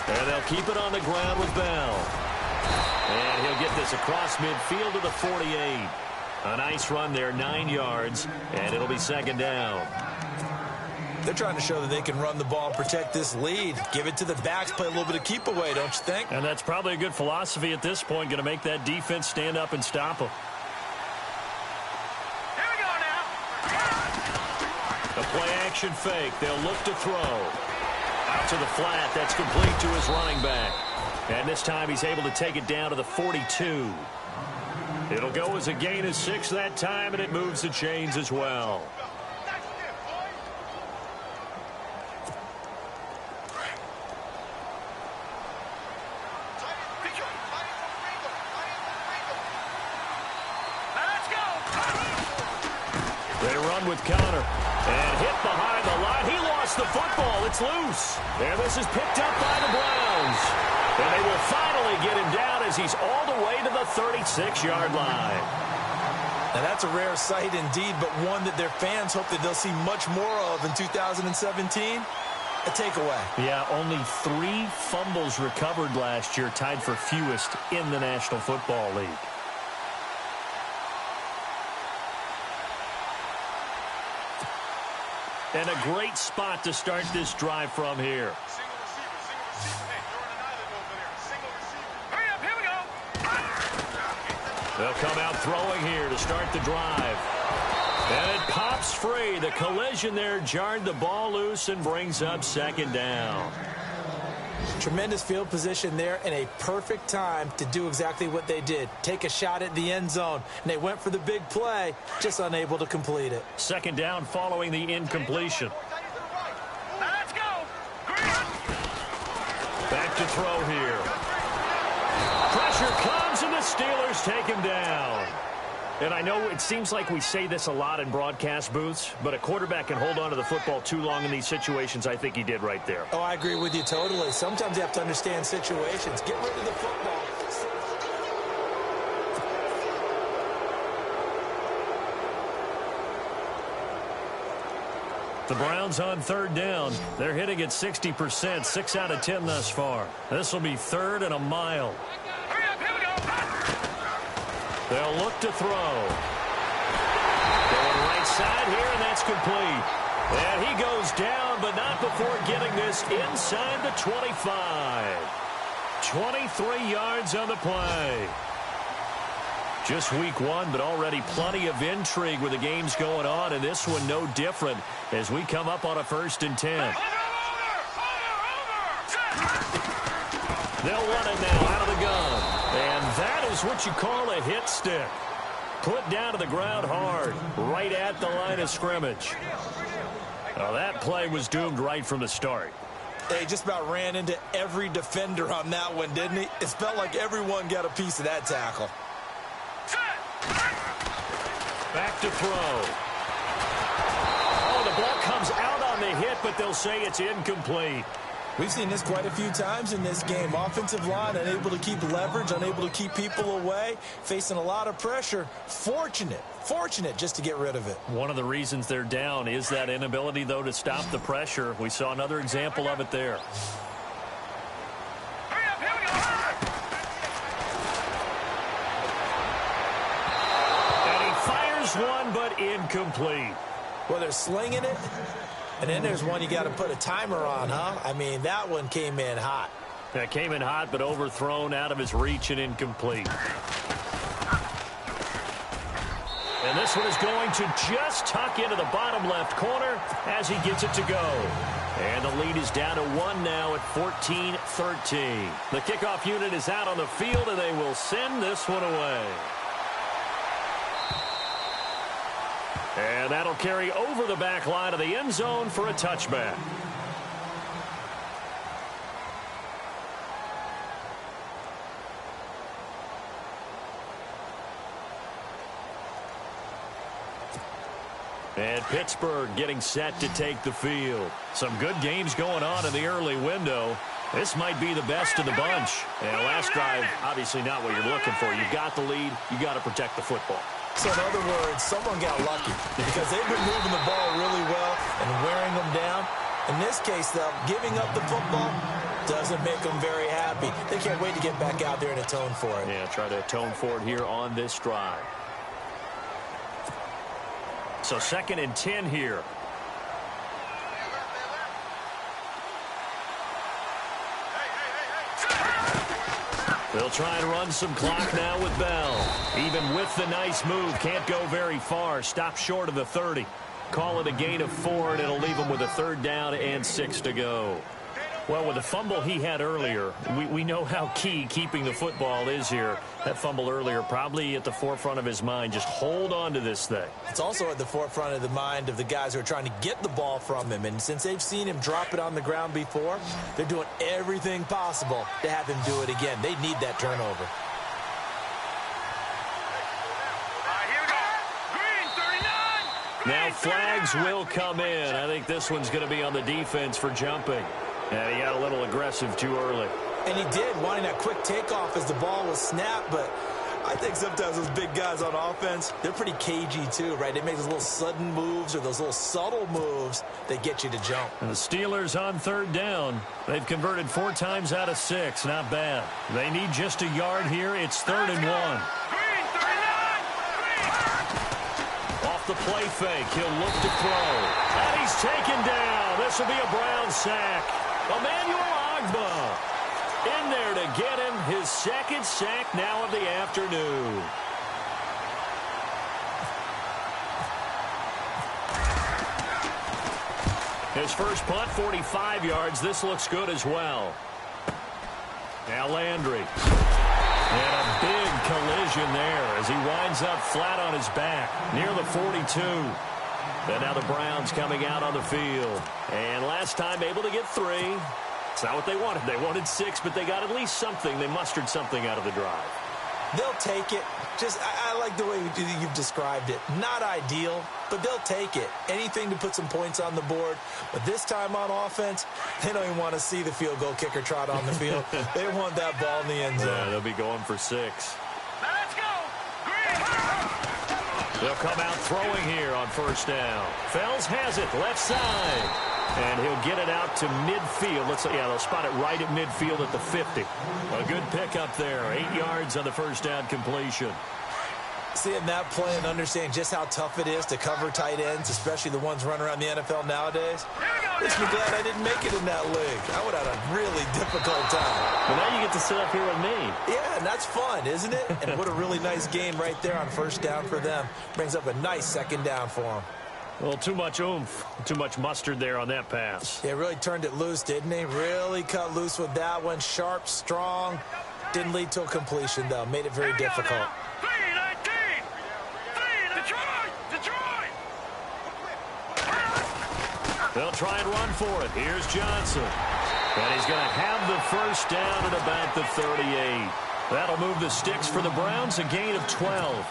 And they'll keep it on the ground with Bell. And he'll get this across midfield to the 48. A nice run there, 9 yards, and it'll be 2nd down. They're trying to show that they can run the ball and protect this lead. Give it to the backs, play a little bit of keep away, don't you think? And that's probably a good philosophy at this point, going to make that defense stand up and stop them. Here we go now. A play-action fake. They'll look to throw. Out to the flat. That's complete to his running back. And this time he's able to take it down to the 42. It'll go as a gain of 6 that time, and it moves the chains as well. They run with Connor. And hit behind the line. He lost the football. It's loose. And this is picked up by the Browns. And they will finally get him down as he's all the way to the 36-yard line. Now, that's a rare sight indeed, but one that their fans hope that they'll see much more of in 2017. A takeaway. Yeah, only 3 fumbles recovered last year, tied for fewest in the National Football League. And a great spot to start this drive from here. Hurry up, here we go. They'll come out throwing here to start the drive. And it pops free. The collision there jarred the ball loose and brings up 2nd down. Tremendous field position there and a perfect time to do exactly what they did. Take a shot at the end zone. And they went for the big play, just unable to complete it. 2nd down following the incompletion. Now let's go. Back to throw here. Pressure comes and the Steelers take him down. And I know it seems like we say this a lot in broadcast booths, but a quarterback can hold on to the football too long in these situations. I think he did right there. Oh, I agree with you totally. Sometimes you have to understand situations. Get rid of the football. The Browns on third down. They're hitting at 60%, 6 out of 10 thus far. This will be third and a mile. They'll look to throw. Going right side here, and that's complete. And he goes down, but not before getting this inside the 25. 23 yards on the play. Just week one, but already plenty of intrigue with the games going on, and this one no different as we come up on a 1st and 10. They'll run it now out of the gun. And that is what you call a hit stick. Put down to the ground hard, right at the line of scrimmage. Well, that play was doomed right from the start. He just about ran into every defender on that one, didn't he? It felt like everyone got a piece of that tackle. Back to throw. Oh, the ball comes out on the hit, but they'll say it's incomplete. We've seen this quite a few times in this game. Offensive line unable to keep leverage, unable to keep people away, facing a lot of pressure. Fortunate just to get rid of it. One of the reasons they're down is that inability, though, to stop the pressure. We saw another example of it there. One, but incomplete. Well, they're slinging it, and then there's one you got to put a timer on, huh? I mean, that one came in hot. That came in hot, but overthrown out of his reach and incomplete. And this one is going to just tuck into the bottom left corner as he gets it to go. And the lead is down to 1 now at 14-13. The kickoff unit is out on the field, and they will send this one away. And that'll carry over the back line of the end zone for a touchback. And Pittsburgh getting set to take the field. Some good games going on in the early window. This might be the best of the bunch. And last drive, obviously not what you're looking for. You've got the lead. You got to protect the football. So in other words, someone got lucky because they've been moving the ball really well and wearing them down. In this case, though, giving up the football doesn't make them very happy. They can't wait to get back out there and atone for it. Yeah, try to atone for it here on this drive. So 2nd and 10 here. They'll try and run some clock now with Bell. Even with the nice move, can't go very far. Stop short of the 30. Call it a gain of 4, and it'll leave him with a 3rd down and 6 to go. Well, with the fumble he had earlier, we know how key keeping the football is here. That fumble earlier probably at the forefront of his mind. Just hold on to this thing. It's also at the forefront of the mind of the guys who are trying to get the ball from him. And since they've seen him drop it on the ground before, they're doing everything possible to have him do it again. They need that turnover. Now flags will come in. I think this one's going to be on the defense for jumping. And he got a little aggressive too early. And he did, wanting that quick takeoff as the ball was snapped. But I think sometimes those big guys on offense, they're pretty cagey too, right? They make those little sudden moves or those little subtle moves that get you to jump. And the Steelers on 3rd down. They've converted 4 times out of 6. Not bad. They need just a yard here. It's 3rd and 1. Off the play fake. He'll look to throw. And he's taken down. This will be a Brown sack. Emmanuel Ogbah in there to get him his 2nd sack now of the afternoon. His first punt, 45 yards. This looks good as well. Now Landry. And a big collision there as he winds up flat on his back near the 42. And now the Browns coming out on the field. And last time able to get 3. It's not what they wanted. They wanted 6, but they got at least something. They mustered something out of the drive. They'll take it. I like the way you've described it. Not ideal, but they'll take it. Anything to put some points on the board. But this time on offense, they don't even want to see the field goal kicker trot on the field. They want that ball in the end zone. Yeah, they'll be going for 6. Now let's go. They'll come out throwing here on first down. Fells has it, left side. And he'll get it out to midfield. They'll spot it right at midfield at the 50. A good pickup there. 8 yards on the first down completion. Seeing that play and understanding just how tough it is to cover tight ends, especially the ones running around the NFL nowadays, makes me glad I didn't make it in that league. I would have had a really difficult time. But now you get to sit up here with me. Yeah, and that's fun, isn't it? And what a really nice game right there on first down for them. Brings up a nice second down for them. Well, too much oomph, too much mustard there on that pass. Yeah, really turned it loose, didn't he? Really cut loose with that one. Sharp, strong. Didn't lead to a completion, though. Made it very difficult. 3-19. Detroit. They'll try and run for it. Here's Johnson. And he's going to have the first down at about the 38. That'll move the sticks for the Browns, a gain of 12.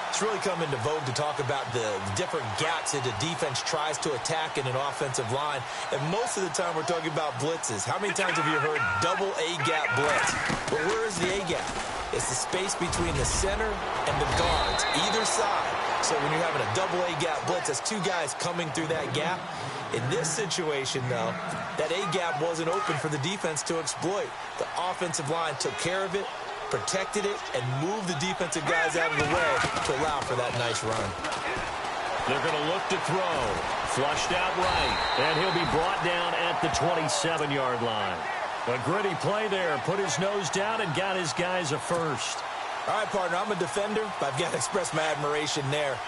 It's really come into vogue to talk about the different gaps that the defense tries to attack in an offensive line. And most of the time we're talking about blitzes. How many times have you heard double A-gap blitz? Well, where is the A-gap? It's the space between the center and the guards, either side. So when you're having a double A-gap blitz, that's 2 guys coming through that gap. In this situation, though, that A-gap wasn't open for the defense to exploit. The offensive line took care of it, protected it, and moved the defensive guys out of the way to allow for that nice run. They're going to look to throw. Flushed out right. And he'll be brought down at the 27-yard line. A gritty play there. Put his nose down and got his guys a first. All right, partner, I'm a defender, but I've got to express my admiration there.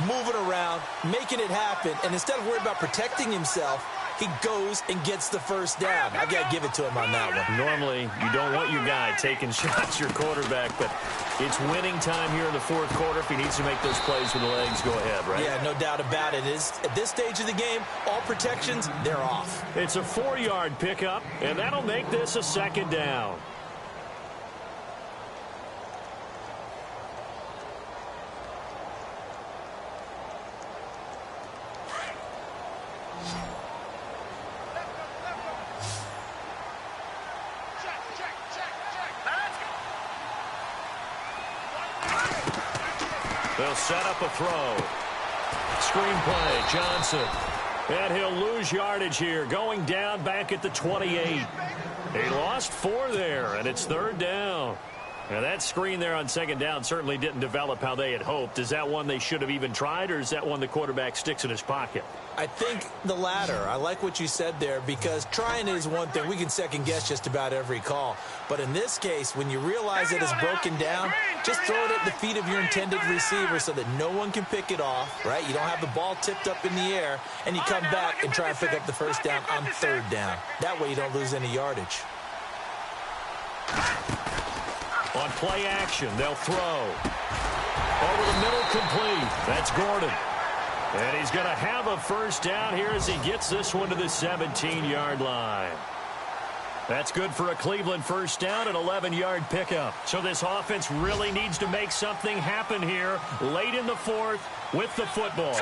Moving around, making it happen, and instead of worrying about protecting himself, he goes and gets the first down. I've got to give it to him on that one. Normally, you don't want your guy taking shots, your quarterback, but it's winning time here in the fourth quarter. If he needs to make those plays with the legs, go ahead, right? Yeah, no doubt about it. At this stage of the game, all protections, they're off. It's a 4-yard pickup, and that'll make this a second down. They'll set up a throw. Screen play, Johnson. And he'll lose yardage here, going down back at the 28. He lost 4 there, and it's third down. Now, that screen there on second down certainly didn't develop how they had hoped. Is that one they should have even tried, or is that one the quarterback sticks in his pocket? I think the latter. I like what you said there, because trying is one thing. We can second-guess just about every call. But in this case, when you realize it is broken down, just throw it at the feet of your intended receiver so that no one can pick it off, right? You don't have the ball tipped up in the air, and you come back and try and pick up the first down on third down. That way you don't lose any yardage. On play action, they'll throw. Over the middle, complete. That's Gordon. And he's going to have a first down here as he gets this one to the 17-yard line. That's good for a Cleveland first down, an 11-yard pickup. So this offense really needs to make something happen here late in the fourth with the football.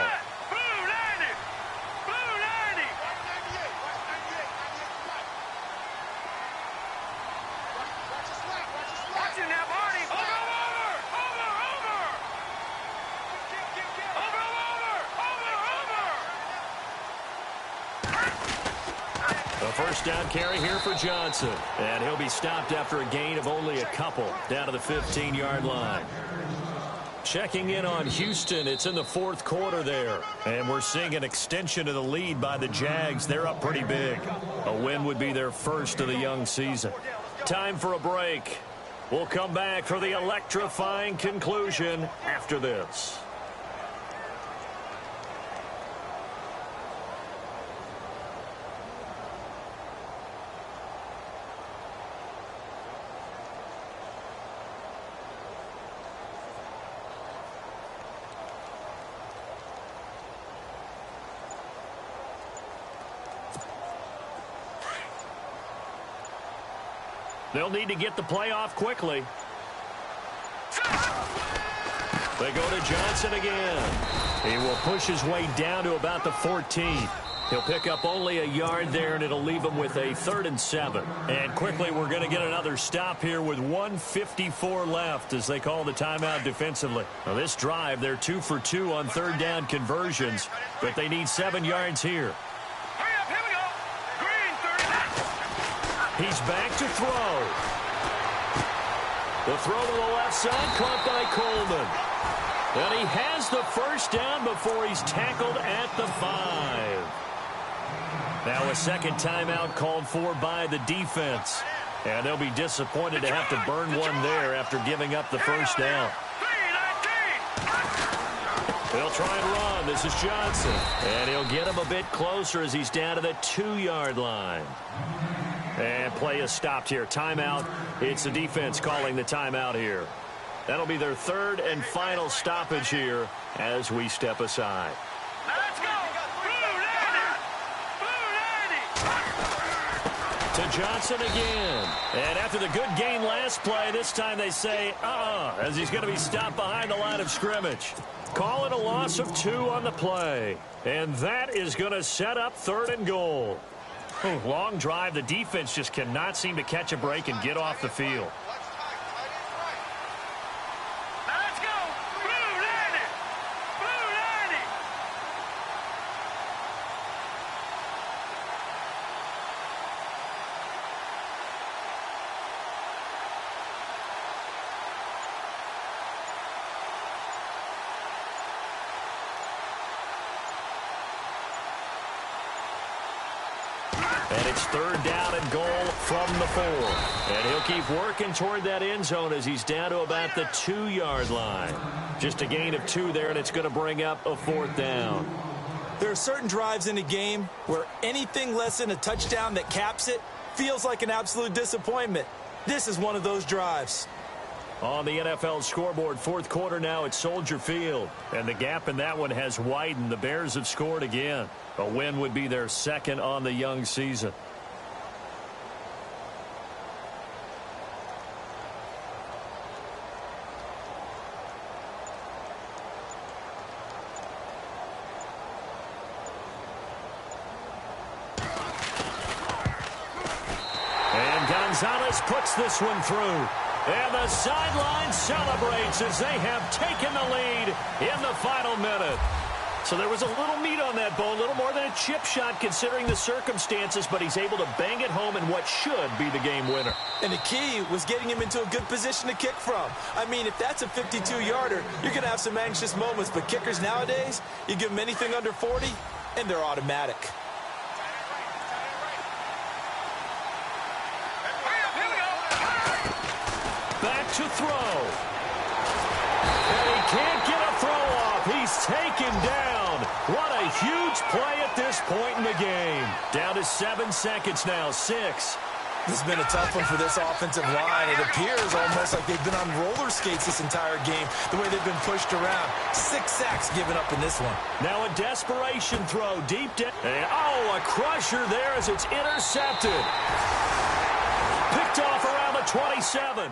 First down carry here for Johnson. And he'll be stopped after a gain of only a couple down to the 15-yard line. Checking in on Houston. It's in the fourth quarter there. And we're seeing an extension of the lead by the Jags. They're up pretty big. A win would be their first of the young season. Time for a break. We'll come back for the electrifying conclusion after this. They'll need to get the play off quickly. They go to Johnson again. He will push his way down to about the 14. He'll pick up only a yard there, and it'll leave him with a 3rd and 7. And quickly, we're going to get another stop here with 1:54 left as they call the timeout defensively. Now, this drive, they're 2 for 2 on 3rd down conversions, but they need 7 yards here. Hurry up, here we go. Green, 30. He's back to throw. The throw to the left side, caught by Coleman. And he has the first down before he's tackled at the 5. Now a second timeout called for by the defense. And they'll be disappointed to have to burn one there after giving up the first down. They'll try and run. This is Johnson. And he'll get him a bit closer as he's down to the 2-yard line. And play is stopped here. Timeout. It's the defense calling the timeout here. That'll be their 3rd and final stoppage here as we step aside. Let's go. To Johnson again. And after the good gain last play, this time they say, as he's going to be stopped behind the line of scrimmage. Call it a loss of 2 on the play. And that is going to set up 3rd and goal. Long drive. The defense just cannot seem to catch a break and get off the field. Let's go. Blue 90. Blue 90. And it's 3rd down and goal from the 4. And he'll keep working toward that end zone as he's down to about the 2-yard line. Just a gain of 2 there, and it's going to bring up a 4th down. There are certain drives in a game where anything less than a touchdown that caps it feels like an absolute disappointment. This is one of those drives. On the NFL scoreboard, 4th quarter now at Soldier Field. And the gap in that one has widened. The Bears have scored again. A win would be their 2nd on the young season. And Gonzalez puts this one through. And the sideline celebrates as they have taken the lead in the final minute. So there was a little meat on that bone, a little more than a chip shot considering the circumstances, but he's able to bang it home in what should be the game winner. And the key was getting him into a good position to kick from. I mean, if that's a 52-yarder, you're going to have some anxious moments, but kickers nowadays, you give them anything under 40, and they're automatic. Back to throw. And he can't get a throw off. He's taken down. What a huge play at this point in the game. Down to 7 seconds now. 6. This has been a tough one for this offensive line. It appears almost like they've been on roller skates this entire game, the way they've been pushed around. 6 sacks given up in this one. Now a desperation throw deep down. Oh, a crusher there as it's intercepted. Picked off around the 27.